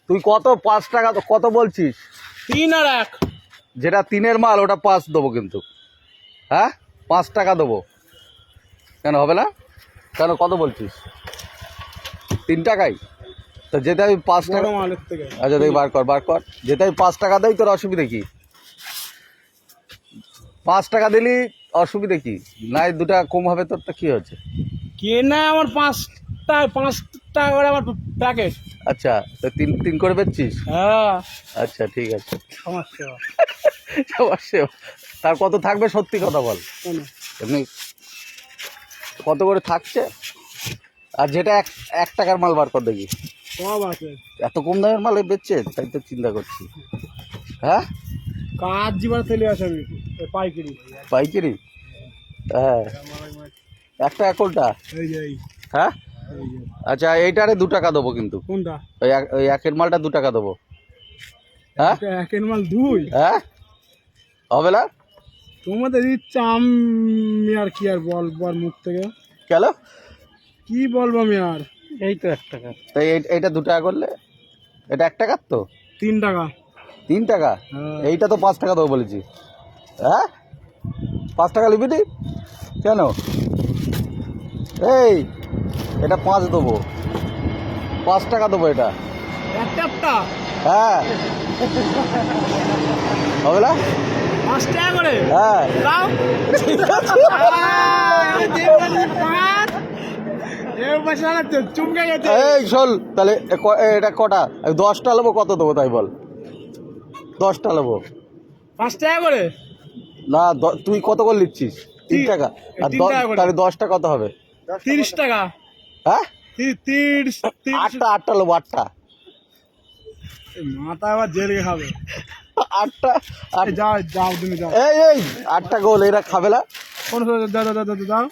তুই কত 5 টাকা কত বলছিস? 3 আর 1। যেটা 3-এর মাল ওটা 5 দেবো কিন্তু। হ্যাঁ 5 টাকা দেবো। কেন হবে না? কেন কত বলছিস? 3 টাকাই তো যেতে আমি 5 টাকা। আচ্ছা দেখি বার কর যেতে আমি 5 টাকা দেই তোর অসুবিধে কি? 5 টাকা দিলি অসুবিধে কি? নাই 2 টাকা কম হবে তোর, তো কি হচ্ছে? কে না আমার 5 টাকা করে আমার প্যাকেট। আচ্ছা তো 3 করে বেচছিস? হ্যাঁ আচ্ছা ঠিক আছে। সমস্যা সমস্যা তার কত থাকবে সত্যি কথা বল। এমনি কত করে থাকছে? আর যেটা 1 টাকার মাল বার কর দেখি। সব আছে। এত কম দামের মাল বেচছে, তাই তো চিন্তা করছি। হ্যাঁ কাজ জীবনে চলে আসে আমি পাইকারি। পাইকারি? হ্যাঁ 1 টাকা কোনটা? এই যে হ্যাঁ আচ্ছা এইটারে 2 টাকা দেবো কিন্তু। কোনটা? ওই একের মালটা 2 টাকা দেবো। হ্যাঁ একের মাল 2? হ্যাঁ হবে না? তোমাদের ইচ্ছা, আমি আর কি আর বল মুখ থেকে কেন কি বলবো আমি আর। এই তো 1 টাকা। তাই এইটা 2 টাকা করলে এটা 1 টাকার তো 3 টাকা। 3 টাকা? এইটা তো 5 টাকা দেবো বলেছি। হ্যাঁ 5 টাকা নিবি তুই? কেন? এই এটা 5 দেবো, 5 টাকা দেবো এটা। একটা? হ্যাঁ হবে না? 5 টাকা করে? হ্যাঁ দাও। চুমকে গেছে। এই শোন তাহলে এটা কটা? 10টা নেবো, কত দেবো তাই বল? 10টা নেবো। 5 টাকা করে? না তুই কত করে নিচ্ছিস? 3 টাকা। আর 3 টাকা করে। তাহলে 10টা কত হবে? 30 টাকা। হ্যাঁ 30। 8টা নেবো, 8টা। মাথা আবার জেলে খাবে। 8টা যাও তুমি যাও। এই 8টা গোল এরা খাবে না? কোন দাও।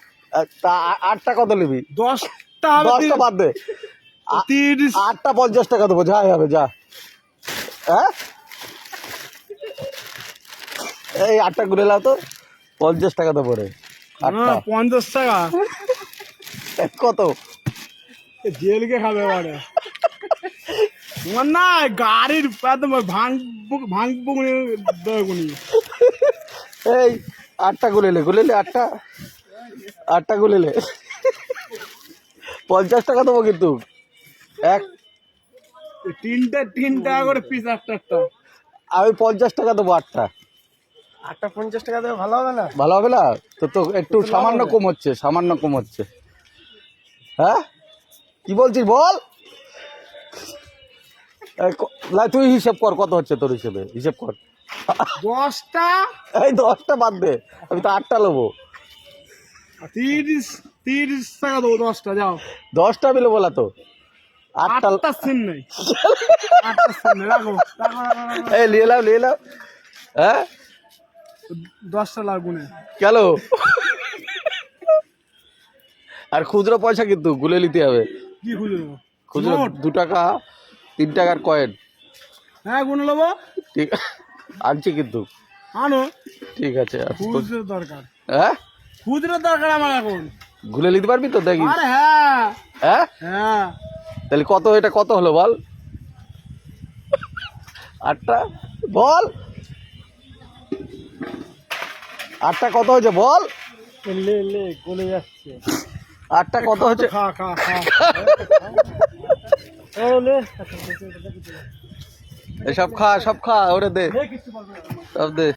তা 8টা কত নিবি? 10টা 10টা বাদ দে। 30। 8টা 50 টাকা দেবো, যাই হবে যা। হ্যাঁ এই 8টা ঘুরে লাও তো 50 টাকা দেবো রে। 8টা 50 টাকা কত? জেলকে খাবে এবারে। তোমার না গাড়ির একদম ভাঙবো এই 8টা গুলেলে 8টা গুলেলে 50 টাকা দেবো কিন্তু। 3 টাকা করে পিস একটা। আমি 50 টাকা দেবো 8টা। 50 টাকা দেবে ভালো হবে না? ভালো হবে না তো একটু সামান্য কম হচ্ছে। হ্যাঁ কি বলছিস বল? তুই হিসেব কর কত হচ্ছে তোর হিসেব কর। 10টা? এই 10টা বাদ দে, আমি তো 8টা নেবো। 30 টাকা দেবো 10টা, যাও। 10টা মিলে বলা তো 8টা সিন নেই। 8টা সিন নেই, রাখো। এই নিয়ে নাও। হ্যাঁ 10টা লাগবে না। কেন? আর খুচরো পয়সা কিন্তু গুলে নিতে হবে। কি খুঁজে খুচরো 2 টাকা 3 টাকার কয়েন। হ্যাঁ গুনে নেবো। ঠিক আনছি কিন্তু। আনো। ঠিক আছে খুচরো দরকার। হ্যাঁ খুচরো দরকার আমার এখন। গুলে নিতে পারবি তো দেখি? আরে হ্যাঁ হ্যাঁ তাহলে এটা কত হলো বল? 8টা বল, 8টা কত হয়েছে বল? গলে যাচ্ছে। 8টা কত হয়েছে? খা সব খা ওরে দে, সব দে।